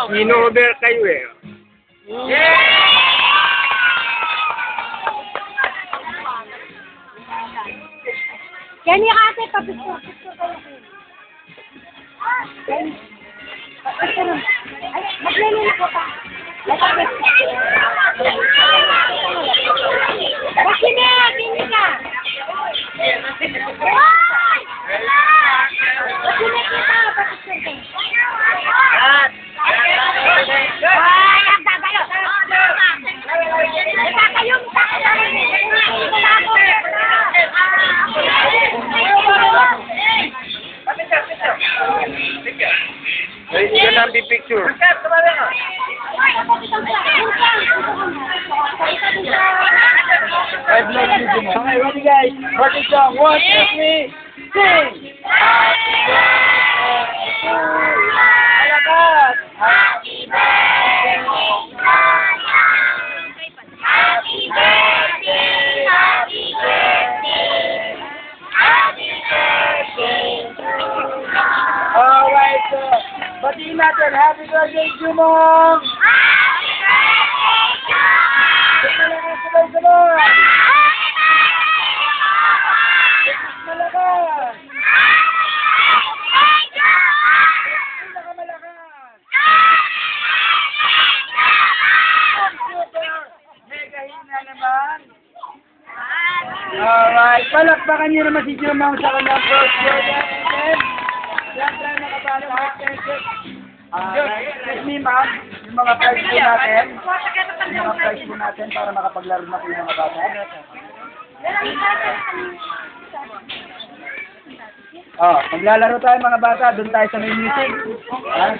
In-over kayo eh. Kenny kasi, papicture kayo. Kenny. Papicture. Ay, maglilin ko pa. Kasi na, Kenny ka. Ay! Kasi na kita, papicture kayo. Ay, ang tagalo. Nakakayong Hindi ka nang pipicture. Okay, ready guys? Party song. 1, 2, 3, sing! Happy birthday to you! Alakas! Happy birthday! Happy birthday! Happy birthday! Happy birthday to you! Alright, so, batiin natin. Happy birthday, Jumong! Happy birthday! Sabay-sabay! Malakas! Pinakamalakas! Super! Mega hina naman! Alright, palakpakan niyo naman si Jumong sa kanyang first birthday. Yan tayo nakapalo. Excuse me, ma'am. Yung mga prize po natin. Yung mga prize po natin para makapaglaro na po yung mga bata. Oh, maglalaro tayo mga bata. Doon tayo sa may music. Ha?